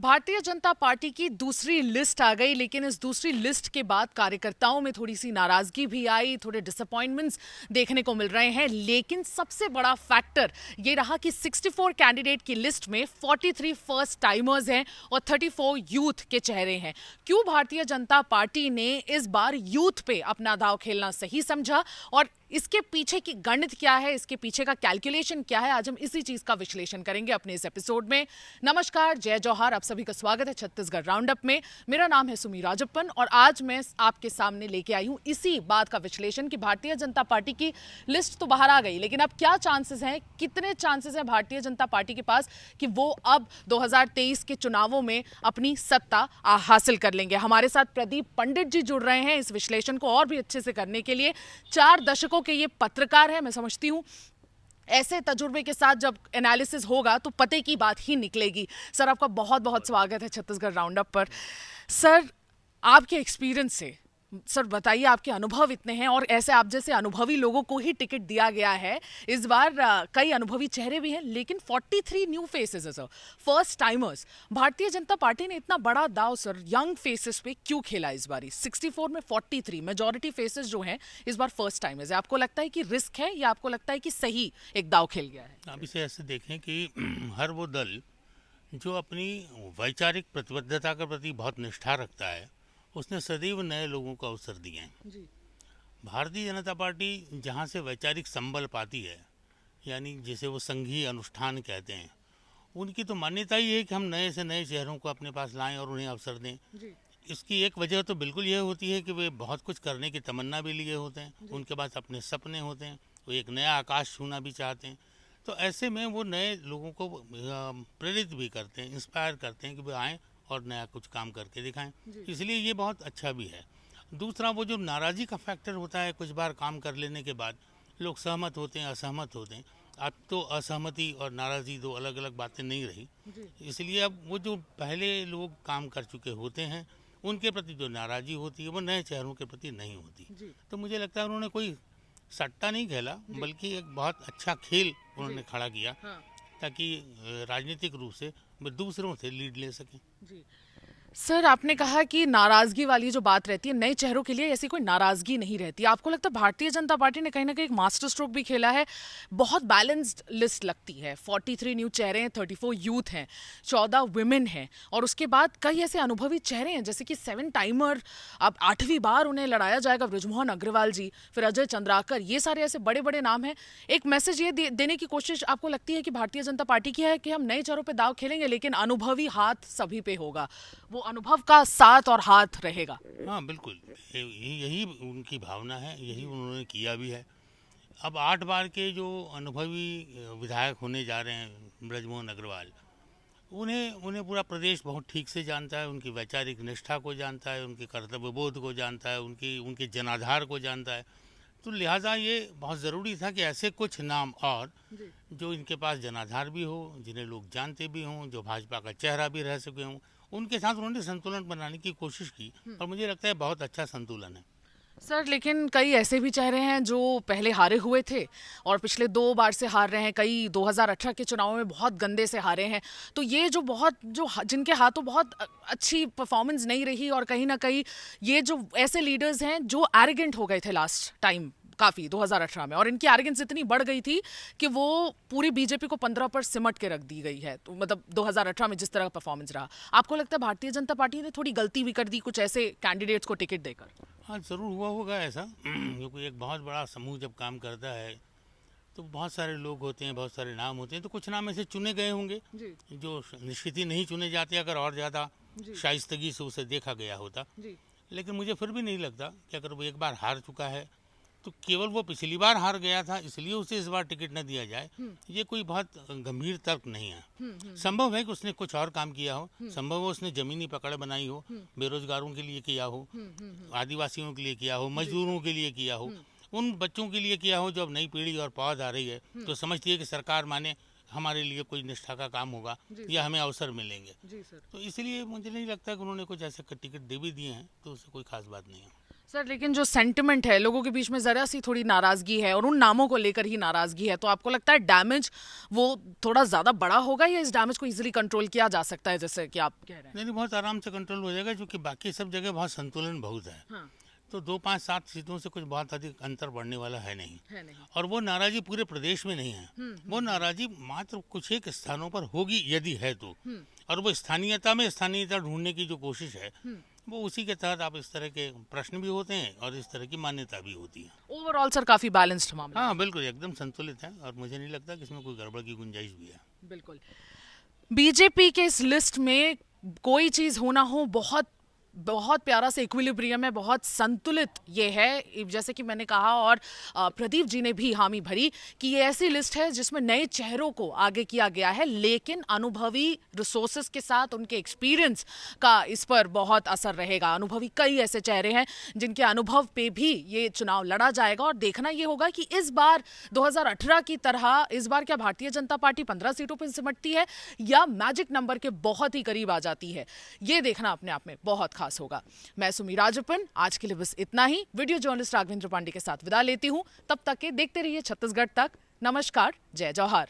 Bharatiya Janata party की दूसरी list आ गई, लेकिन इस दूसरी लिस्ट के बाद कार्यकर्ताओं में थोड़ी सी नाराजगी भी आई, थोड़े डिसअपॉइंटमेंट्स देखने को मिल रहे हैं। लेकिन सबसे बड़ा फैक्टर ये रहा कि 64 कैंडिडेट की लिस्ट में 43 फर्स्ट टाइमर्स हैं और 34 यूथ के चेहरे हैं। क्यों भारतीय जनता पार्टी ने इस बार यूथ पे अपना दांव खेलना सही समझा और इसके पीछे की गणित क्या है, इसके पीछे का कैलकुलेशन क्या है, आज हम इसी चीज का विश्लेषण करेंगे अपने इस एपिसोड में। नमस्कार, जय जौहर, आप सभी का स्वागत है छत्तीसगढ़ राउंडअप में। मेरा नाम है सुमी राजप्पन और आज मैं आपके सामने लेके आई हूं इसी बात का विश्लेषण कि भारतीय जनता पार्टी की लिस्ट तो बाहर आ गई, लेकिन अब क्या चांसेस हैं, कितने चांसेस हैं भारतीय जनता पार्टी के पास कि वो अब 2023 के चुनावों में अपनी सत्ता हासिल कर लेंगे। हमारे साथ प्रदीप पंडित जी जुड़ रहे हैं इस विश्लेषण को और भी अच्छे से करने के लिए। 4 दशकों के ये पत्रकार है, मैं समझती हूं ऐसे तजुर्बे के साथ जब एनालिसिस होगा तो पते की बात ही निकलेगी। सर, आपका बहुत बहुत स्वागत है छत्तीसगढ़ राउंडअप पर। सर, आपके एक्सपीरियंस से सर बताइए, आपके अनुभव इतने हैं और ऐसे आप जैसे अनुभवी लोगों को ही टिकट दिया गया है इस बार। कई अनुभवी चेहरे भी हैं, लेकिन 43 न्यू फेसेस है sir, first timers. Bharatiya Janata party ने इतना बड़ा दाव सर यंग फेसेस पे क्यों खेला इस बारी? 64 में 43 मेजॉरिटी फेसेस जो हैं इस बार फर्स्ट टाइमर्स है। आपको लगता है कि रिस्क है या आपको लगता है कि सही एक दाव खेल गया है? आप इसे ऐसे देखें कि हर वो दल जो अपनी वैचारिक प्रतिबद्धता के प्रति बहुत निष्ठा रखता है, उसने सदैव नए लोगों को अवसर दिए हैं। जी। भारतीय जनता पार्टी जहाँ से वैचारिक संबल पाती है, यानी जिसे वो संघीय अनुष्ठान कहते हैं, उनकी तो मान्यता ही है कि हम नए से नए चेहरों को अपने पास लाएं और उन्हें अवसर दें। जी। इसकी एक वजह तो बिल्कुल यह होती है कि वे बहुत कुछ करने की तमन्ना भी लिए होते हैं, उनके पास अपने सपने होते हैं, वो एक नया आकाश छूना भी चाहते हैं। तो ऐसे में वो नए लोगों को प्रेरित भी करते हैं, इंस्पायर करते हैं कि वे आएँ और नया कुछ काम करके दिखाएं। इसलिए ये बहुत अच्छा भी है। दूसरा, वो जो नाराज़गी का फैक्टर होता है, कुछ बार काम कर लेने के बाद लोग सहमत होते हैं, असहमत होते हैं। अब तो असहमति और नाराज़गी दो अलग अलग बातें नहीं रही, इसलिए अब वो जो पहले लोग काम कर चुके होते हैं उनके प्रति जो नाराज़गी होती है वो नए चेहरों के प्रति नहीं होती। तो मुझे लगता है उन्होंने कोई सट्टा नहीं खेला, बल्कि एक बहुत अच्छा खेल उन्होंने खड़ा किया, ताकि राजनीतिक रूप से वे दूसरों से लीड ले सकें। जी सर, आपने कहा कि नाराजगी वाली जो बात रहती है, नए चेहरों के लिए ऐसी कोई नाराजगी नहीं रहती। आपको लगता है भारतीय जनता पार्टी ने कहीं ना कहीं एक मास्टर स्ट्रोक भी खेला है? बहुत बैलेंस्ड लिस्ट लगती है। 43 न्यू चेहरे हैं, 34 यूथ हैं, 14 वुमेन हैं और उसके बाद कई ऐसे अनुभवी चेहरे हैं जैसे कि 7 टाइमर, अब 8वीं बार उन्हें लड़ाया जाएगा, बृजमोहन अग्रवाल जी, फिर अजय चंद्राकर, ये सारे ऐसे बड़े बड़े नाम हैं। एक मैसेज ये देने की कोशिश आपको लगती है कि भारतीय जनता पार्टी की है कि हम नए चेहरों पर दाव खेलेंगे, लेकिन अनुभवी हाथ सभी पे होगा, वो अनुभव का साथ और हाथ रहेगा? हाँ बिल्कुल, यही उनकी भावना है, यही उन्होंने किया भी है। अब 8 बार के जो अनुभवी विधायक होने जा रहे हैं बृजमोहन अग्रवाल, उन्हें उन्हें पूरा प्रदेश बहुत ठीक से जानता है, उनकी वैचारिक निष्ठा को जानता है, उनके कर्तव्य बोध को जानता है, उनके जनाधार को जानता है। तो लिहाजा ये बहुत ज़रूरी था कि ऐसे कुछ नाम और जो इनके पास जनाधार भी हो, जिन्हें लोग जानते भी हों, जो भाजपा का चेहरा भी रह सके हों, उनके साथ उन्होंने संतुलन बनाने की कोशिश की और मुझे लगता है बहुत अच्छा संतुलन है। सर, लेकिन कई ऐसे भी चेहरे हैं जो पहले हारे हुए थे और पिछले 2 बार से हार रहे हैं, कई 2018 के चुनाव में बहुत गंदे से हारे हैं। तो ये जो जिनके हाथों बहुत अच्छी परफॉर्मेंस नहीं रही और कहीं ना कहीं ये जो ऐसे लीडर्स हैं जो एरोगेंट हो गए थे लास्ट टाइम काफ़ी 2018 में, और इनकी एरोगेंस इतनी बढ़ गई थी कि वो पूरी बीजेपी को 15 पर सिमट के रख दी गई है। तो मतलब 2018 में जिस तरह का परफॉर्मेंस रहा, आपको लगता है भारतीय जनता पार्टी ने थोड़ी गलती भी कर दी कुछ ऐसे कैंडिडेट्स को टिकट देकर? हाँ ज़रूर हुआ होगा ऐसा, क्योंकि एक बहुत बड़ा समूह जब काम करता है तो बहुत सारे लोग होते हैं, बहुत सारे नाम होते हैं, तो कुछ नाम ऐसे चुने गए होंगे जो निश्चित ही नहीं चुने जाते अगर और ज़्यादा शाइस्तगी से उसे देखा गया होता। लेकिन मुझे फिर भी नहीं लगता कि अगर वो एक बार हार चुका है तो केवल वो पिछली बार हार गया था इसलिए उसे इस बार टिकट न दिया जाए, ये कोई बहुत गंभीर तर्क नहीं है। संभव है कि उसने कुछ और काम किया हो, संभव है उसने जमीनी पकड़ बनाई हो, बेरोजगारों के लिए किया हो, आदिवासियों के लिए किया हो, मजदूरों के लिए किया हो, उन बच्चों के लिए किया हो जो अब नई पीढ़ी और पौध आ रही है तो समझती है कि सरकार माने हमारे लिए कोई निष्ठा का काम होगा या हमें अवसर मिलेंगे। तो इसलिए मुझे नहीं लगता कि उन्होंने कुछ ऐसे टिकट दे भी दिए हैं तो उससे कोई खास बात नहीं है। सर लेकिन जो सेंटिमेंट है लोगों के बीच में जरा सी थोड़ी नाराजगी है और उन नामों को लेकर ही नाराजगी है, तो आपको लगता है डैमेज वो थोड़ा ज्यादा बड़ा होगा या इस डैमेज को इजीली कंट्रोल किया जा सकता है जैसे कि आप कह रहे हैं? नहीं, बहुत आराम से कंट्रोल हो जाएगा, क्योंकि बाकी सब जगह बहुत संतुलन बहुत है। हाँ, तो 2 5 7 सीटों से कुछ बहुत अधिक अंतर बढ़ने वाला है नहीं। है नहीं। और वो नाराजगी पूरे प्रदेश में नहीं है, वो नाराजगी मात्र कुछ एक स्थानों पर होगी यदि है तो। और वो स्थानीयता में स्थानीयता ढूंढने की जो कोशिश है, वो उसी के तहत आप इस तरह के प्रश्न भी होते हैं और इस तरह की मान्यता भी होती है। ओवरऑल सर काफी बैलेंस्ड मामला। हाँ बिल्कुल, एकदम संतुलित है और मुझे नहीं लगता कि इसमें कोई गड़बड़ की गुंजाइश भी है। बिल्कुल। बीजेपी के इस लिस्ट में कोई चीज होना हो, बहुत बहुत प्यारा सा इक्विलिब्रियम है, बहुत संतुलित ये है, जैसे कि मैंने कहा और प्रदीप जी ने भी हामी भरी कि ये ऐसी लिस्ट है जिसमें नए चेहरों को आगे किया गया है, लेकिन अनुभवी रिसोर्सेज के साथ उनके एक्सपीरियंस का इस पर बहुत असर रहेगा। अनुभवी कई ऐसे चेहरे हैं जिनके अनुभव पे भी ये चुनाव लड़ा जाएगा और देखना ये होगा कि इस बार 2018 की तरह इस बार क्या भारतीय जनता पार्टी 15 सीटों पर सिमटती है या मैजिक नंबर के बहुत ही करीब आ जाती है। ये देखना अपने आप में बहुत खास होगा। मैं सुमी राजप्पन, आज के लिए बस इतना ही। वीडियो जर्नलिस्ट राघवेंद्र पांडे के साथ विदा लेती हूं, तब तक के देखते रहिए छत्तीसगढ़ तक। नमस्कार, जय जौहर।